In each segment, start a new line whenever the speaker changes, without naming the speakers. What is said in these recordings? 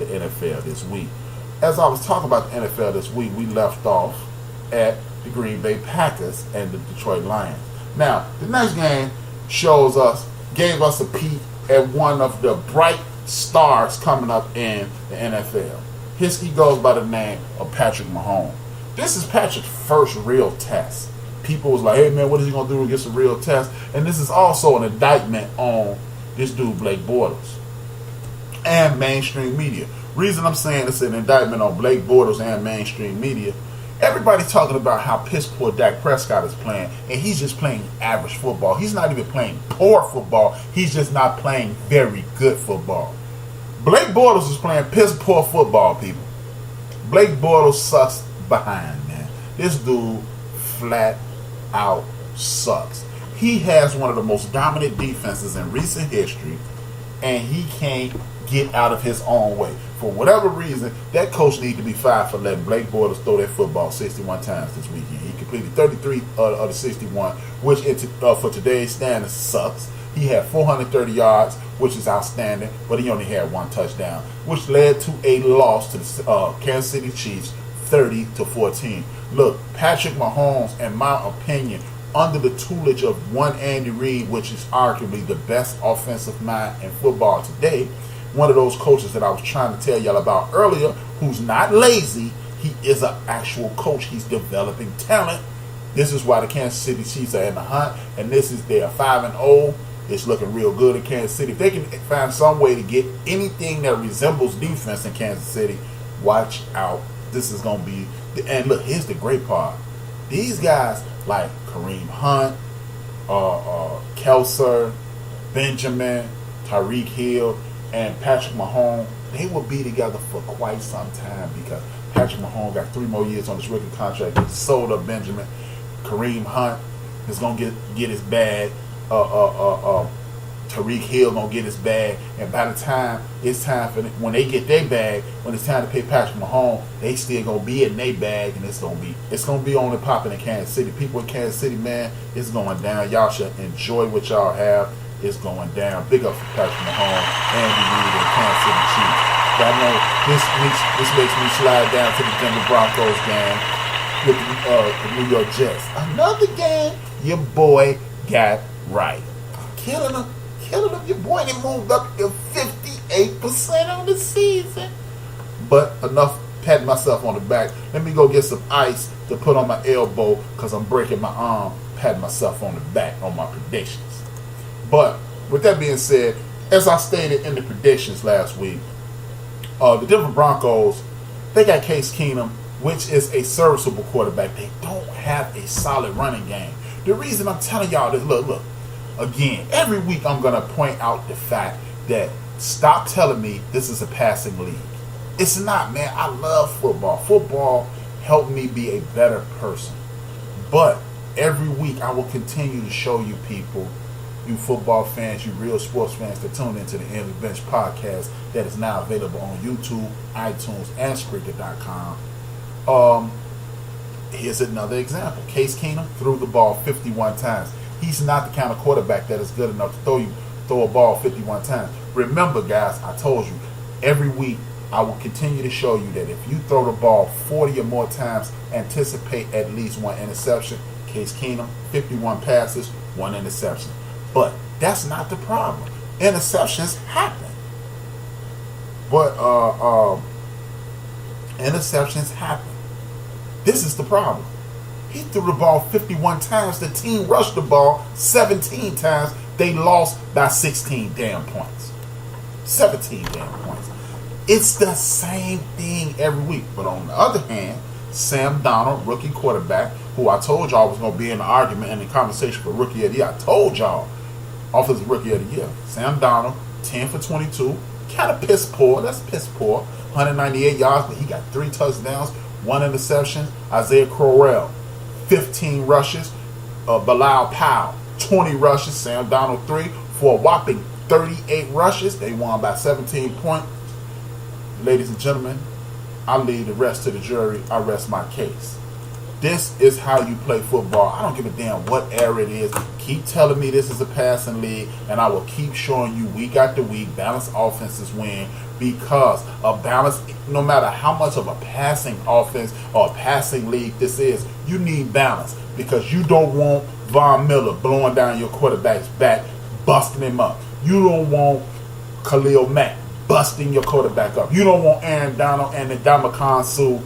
the NFL this week. As I was talking about the NFL this week, we left off at the Green Bay Packers and the Detroit Lions. Now, the next game gave us a peek at one of the bright stars coming up in the NFL. He goes by the name of Patrick Mahomes. This is Patrick's first real test. People was like, hey man, what is he going to do against a real test? And this is also an indictment on this dude, Blake Bortles, and mainstream media. Reason I'm saying it's an indictment on Blake Bortles and mainstream media, everybody's talking about how piss poor Dak Prescott is playing, and he's just playing average football. He's not even playing poor football. He's just not playing very good football. Blake Bortles is playing piss poor football, people. Blake Bortles sucks behind, man. This dude flat out sucks. He has one of the most dominant defenses in recent history, and he can't get out of his own way. For whatever reason, that coach needs to be fired for letting Blake Bortles throw that football 61 times this weekend. He completed 33 of the 61, which for today's standards sucks. He had 430 yards, which is outstanding, but he only had one touchdown, which led to a loss to the Kansas City Chiefs, 30-14. Look, Patrick Mahomes, in my opinion, under the tutelage of one Andy Reid, which is arguably the best offensive mind in football today, one of those coaches that I was trying to tell y'all about earlier, who's not lazy, he is an actual coach. He's developing talent. This is why the Kansas City Chiefs are in the hunt, and this is their 5-0. It's looking real good in Kansas City. If they can find some way to get anything that resembles defense in Kansas City, watch out. This is going to be... And look, here's the great part. These guys like Kareem Hunt, Kelcer, Benjamin, Tyreek Hill, and Patrick Mahomes, they will be together for quite some time because Patrick Mahomes got 3 more years on his rookie contract. He sold up Benjamin. Kareem Hunt is going to get his bag. Tyreek Hill gonna get his bag, and by the time it's time for when they get their bag, when it's time to pay Patrick Mahomes, they still gonna be in their bag, and it's gonna be on and popping in Kansas City. People in Kansas City, man, it's going down. Y'all should enjoy what y'all have. It's going down. Big up for Patrick Mahomes, Andy Reid, and Kansas City Chiefs. I know this makes me slide down to the Denver Broncos game with the New York Jets. Another game your boy got right. Killing him. Your boy, they moved up to 58% on the season. But enough patting myself on the back. Let me go get some ice to put on my elbow because I'm breaking my arm, patting myself on the back on my predictions. But with that being said, as I stated in the predictions last week, the Denver Broncos, they got Case Keenum, which is a serviceable quarterback. They don't have a solid running game. The reason I'm telling y'all this, look. Again, every week I'm going to point out the fact that stop telling me this is a passing league. It's not, man. I love football. Football helped me be a better person. But every week I will continue to show you people, you football fans, you real sports fans that tune into the End of the Bench podcast that is now available on YouTube, iTunes, and Spreaker.com. Here's another example. Case Keenum threw the ball 51 times. He's not the kind of quarterback that is good enough to throw a ball 51 times. Remember, guys, I told you, every week I will continue to show you that if you throw the ball 40 or more times, anticipate at least one interception. Case Keenum, 51 passes, 1 interception. But that's not the problem. Interceptions happen. But interceptions happen. This is the problem. He threw the ball 51 times. The team rushed the ball 17 times. They lost by 16 damn points. 17 damn points. It's the same thing every week. But on the other hand, Sam Darnold, rookie quarterback, who I told y'all was going to be in the argument and the conversation for Rookie of the Year. I told y'all, Offensive Rookie of the Year. Sam Darnold, 10 for 22. Kind of piss poor. That's piss poor. 198 yards, but he got 3 touchdowns, 1 interception. Isaiah Crowell, 15 rushes. Bilal Powell, 20 rushes. Sam Darnold, 3 for a whopping 38 rushes. They won by 17 points. Ladies and gentlemen, I leave the rest to the jury. I rest my case. This is how you play football. I don't give a damn what era it is. Keep telling me this is a passing league, and I will keep showing you week after week balanced offenses win, because a balance, no matter how much of a passing offense or a passing league this is, you need balance, because you don't want Von Miller blowing down your quarterback's back, busting him up. You don't want Khalil Mack busting your quarterback up. You don't want Aaron Donald and Ndamukong Suh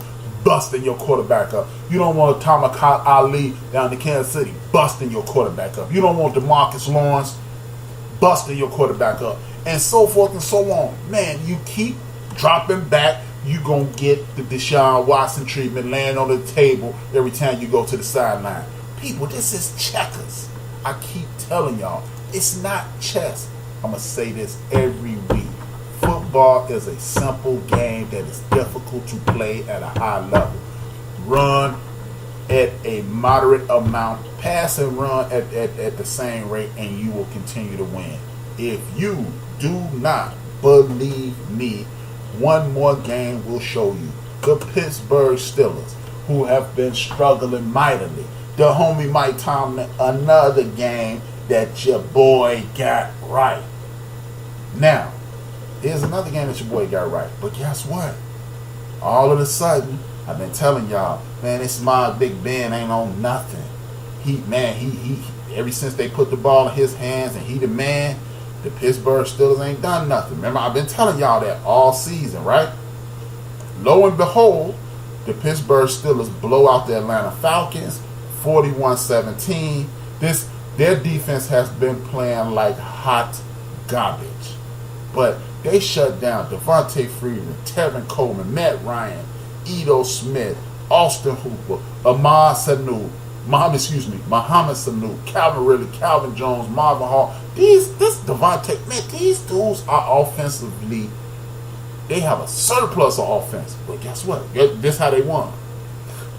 busting your quarterback up. You don't want Tamakot Ali down to Kansas City busting your quarterback up. You don't want DeMarcus Lawrence busting your quarterback up. And so forth and so on. Man, you keep dropping back, you going to get the Deshaun Watson treatment laying on the table every time you go to the sideline. People, this is checkers. I keep telling y'all, it's not chess. I'm going to say this every week. Football is a simple game that is difficult to play at a high level. Run at a moderate amount, pass and run at the same rate, and you will continue to win. If you do not believe me, one more game will show you. The Pittsburgh Steelers, who have been struggling mightily. The homie Mike Tomlin, another game that your boy got right. Now, here's another game that your boy got right. But guess what? All of a sudden, I've been telling y'all, man, this smart Big Ben ain't on nothing. He ever since they put the ball in his hands and he the man, the Pittsburgh Steelers ain't done nothing. Remember, I've been telling y'all that all season, right? Lo and behold, the Pittsburgh Steelers blow out the Atlanta Falcons 41-17. Their defense has been playing like hot garbage. But they shut down Devontae Freeman, Tevin Coleman, Matt Ryan, Edo Smith, Austin Hooper, Mohamed Sanu, Calvin Ridley, Calvin Jones, Marvin Hall. This Devontae, man, these dudes are offensively, they have a surplus of offense. But guess what? This how they won.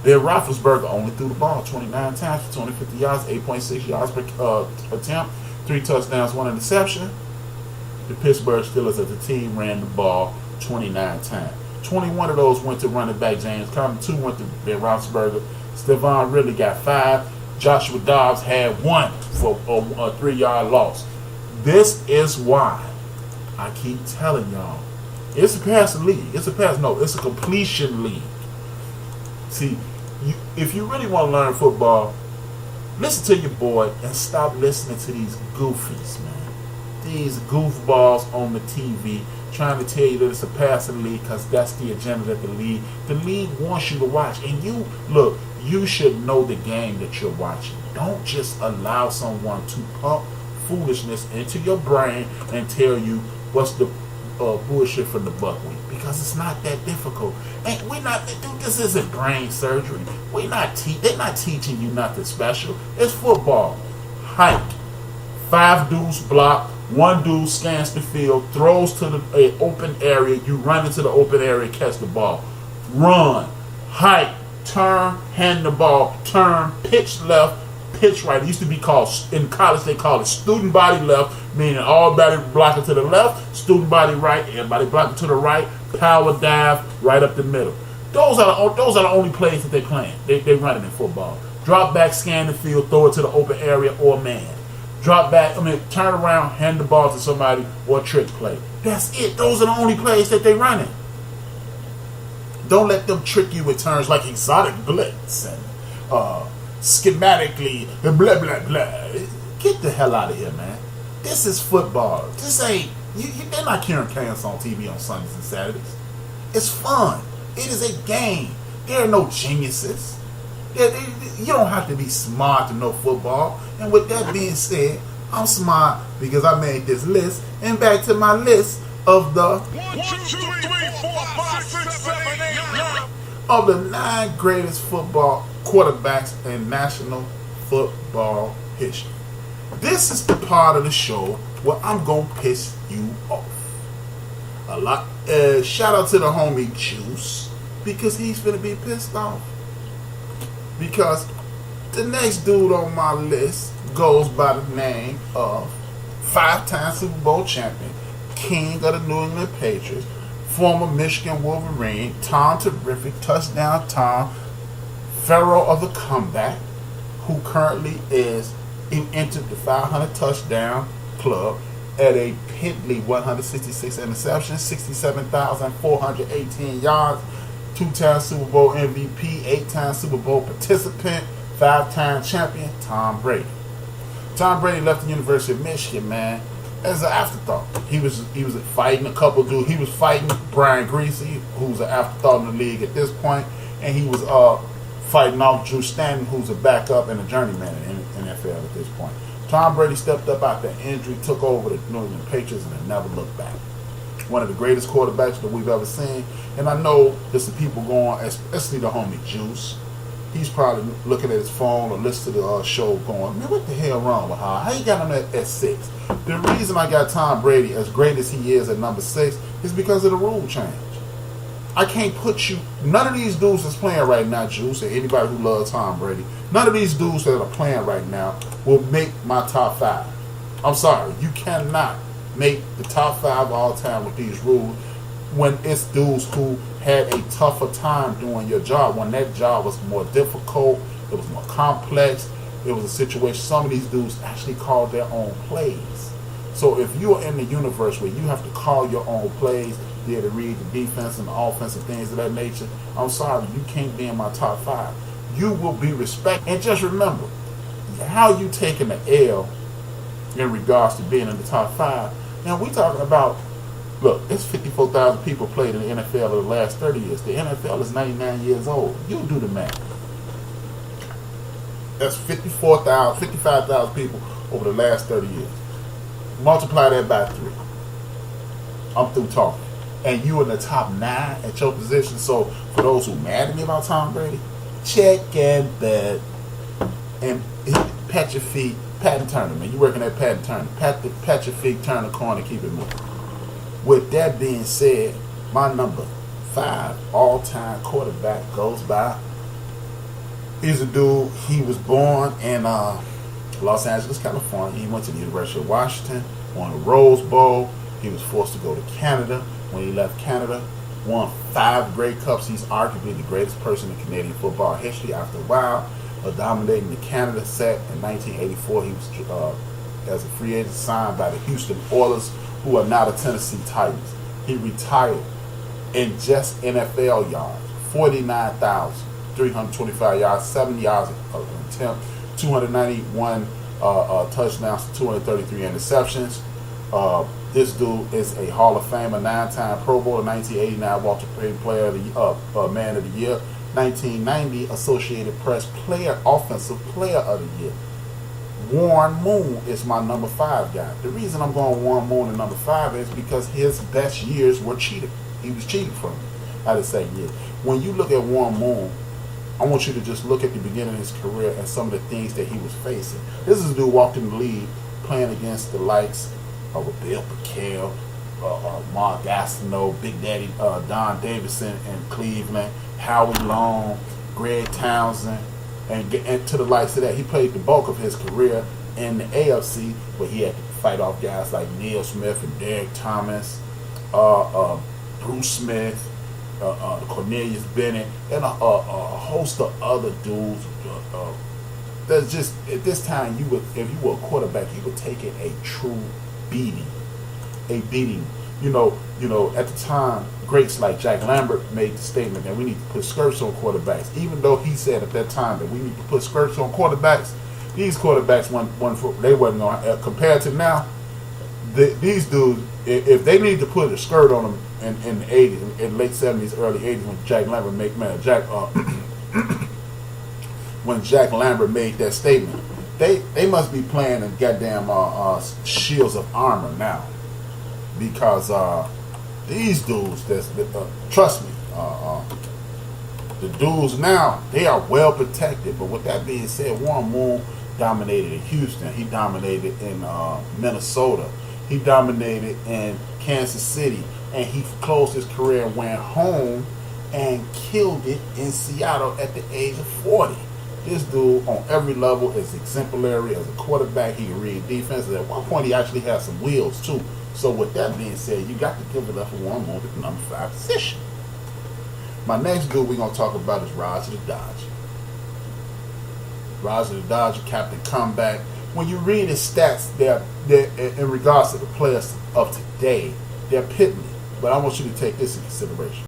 Ben Roethlisberger only threw the ball 29 times for 250 yards, 8.6 yards per attempt, 3 touchdowns, 1 interception. The Pittsburgh Steelers as a team ran the ball 29 times. 21 of those went to running back James Conner, 2 went to Ben Roethlisberger. Stephon Ridley got 5. Joshua Dobbs had 1 for a 3-yard loss. This is why I keep telling y'all, it's a passing league. It's a completion league. See, if you really want to learn football, listen to your boy and stop listening to these goofies, man. These goofballs on the TV trying to tell you that it's a passing league because that's the agenda that the league wants you to watch. And you should know the game that you're watching. Don't just allow someone to pump foolishness into your brain and tell you what's the bullshit from the buckwheat, because it's not that difficult. And this isn't brain surgery. They're not teaching you nothing special. It's football. Hike. 5 dudes block. 1 dude scans the field, throws to the open area. You run into the open area, catch the ball. Run, hike, turn, hand the ball, turn, pitch left, pitch right. It used to be called, in college they call it student body left, meaning all body blocking to the left, student body right, everybody blocking to the right, power dive right up the middle. Those are the only plays that they playing. They running in football. Drop back, scan the field, throw it to the open area or man. Drop back, turn around, hand the ball to somebody, or trick play. That's it. Those are the only plays that they running. Don't let them trick you with terms like exotic blitz and schematically, blah, blah, blah. Get the hell out of here, man. This is football. This ain't, they're not carrying cans on TV on Sundays and Saturdays. It's fun. It is a game. There are no geniuses. You don't have to be smart to know football. And with that being said, I'm smart because I made this list. And back to my list of the 1, 2, 3, 4, 5, 6, 7, 8, 9 of the 9 greatest football quarterbacks in National Football history. This is the part of the show where I'm gonna piss you off a lot. Shout out to the homie Juice, because he's gonna be pissed off. Because the next dude on my list goes by the name of 5-time Super Bowl champion, king of the New England Patriots, former Michigan Wolverine, Tom Terrific, Touchdown Tom, Pharaoh of the comeback, who currently is entered the 500 touchdown club at a piddly 166 interceptions, 67,418 yards, 2-time Super Bowl MVP, 8-time Super Bowl participant, 5-time champion, Tom Brady. Tom Brady left the University of Michigan, man, as an afterthought. He was fighting a couple dudes. He was fighting Brian Greasy, who's an afterthought in the league at this point, and he was fighting off Drew Stanton, who's a backup and a journeyman in NFL at this point. Tom Brady stepped up out that injury, took over the New England Patriots, and then never looked back. One of the greatest quarterbacks that we've ever seen. And I know there's some people going, especially the homie Juice. He's probably looking at his phone or listening to the show going, man, what the hell wrong with how you got him at 6? The reason I got Tom Brady, as great as he is at number 6, is because of the rule change. I can't put you, none of these dudes that's playing right now, Juice, or anybody who loves Tom Brady, none of these dudes that are playing right now will make my top 5. I'm sorry, you cannot make the top 5 all time with these rules when it's dudes who had a tougher time doing your job, when that job was more difficult, it was more complex, it was a situation, some of these dudes actually called their own plays. So if you're in the universe where you have to call your own plays, be able to read the defense and the offense and things of that nature, I'm sorry, you can't be in my top 5. You will be respected. And just remember, how you taking the L in regards to being in the top 5. Now, we talking about, look, it's 54,000 people played in the NFL in the last 30 years. The NFL is 99 years old. You do the math. That's 55,000 people over the last 30 years. Multiply that by 3. I'm through talking. And you in the top 9 at your position. So for those who mad at me about Tom Brady, check and bet and pat your feet. Pat and Turner, man. You working at Pat and Turner. Pat your feet, turn the corner, keep it moving. With that being said, my number 5 all-time quarterback goes by. He's a dude, he was born in Los Angeles, California. He went to the University of Washington, won the Rose Bowl. He was forced to go to Canada. When he left Canada, won 5 Grey Cups. He's arguably the greatest person in Canadian football history. After a while, dominating the Canada set in 1984, he was as a free agent signed by the Houston Oilers, who are now the Tennessee Titans. He retired in just NFL yards, 49,325 yards, 7 yards of attempt, 291 touchdowns, 233 interceptions. This dude is a Hall of Famer, 9-time Pro Bowl, 1989 Walter Payton Player of the Man of the Year, 1990 Associated Press Offensive Player of the Year. Warren Moon is my number 5 guy. The reason I'm going Warren Moon at number 5 is because his best years were cheated. He was cheated from me out of the same year. When you look at Warren Moon, I want you to just look at the beginning of his career and some of the things that he was facing. This is a dude walked in the league playing against the likes of Bill Pickel, Mark Gastineau, Big Daddy Don Davidson in Cleveland, Howie Long, Greg Townsend, and to the likes of that. He played the bulk of his career in the AFC, but he had to fight off guys like Neil Smith and Derek Thomas, Bruce Smith, Cornelius Bennett, and a host of other dudes. That's just, at this time, if you were a quarterback, you would take it a true beating. A beating. You know, at the time, greats like Jack Lambert made the statement that we need to put skirts on quarterbacks. Even though he said at that time that we need to put skirts on quarterbacks, these quarterbacks they wasn't on. Compared to now, these dudes, if they need to put a skirt on them in the 80s, in late 70s, early 80s, when Jack Lambert when Jack Lambert made that statement, they must be playing in goddamn Shields of Armor now. Because these dudes, trust me, the dudes now, they are well protected. But with that being said, Warren Moon dominated in Houston. He dominated in Minnesota. He dominated in Kansas City. And he closed his career and went home and killed it in Seattle at the age of 40. This dude on every level is exemplary as a quarterback. He can read defense. At one point, he actually had some wheels too. So with that being said, you got to give it up for Warren Moon at the number 5 position. My next dude we're going to talk about is Roger the Dodger. Roger the Dodger, Captain Comeback. When you read his stats, they're in regards to the players of today, they're piddling. But I want you to take this in consideration.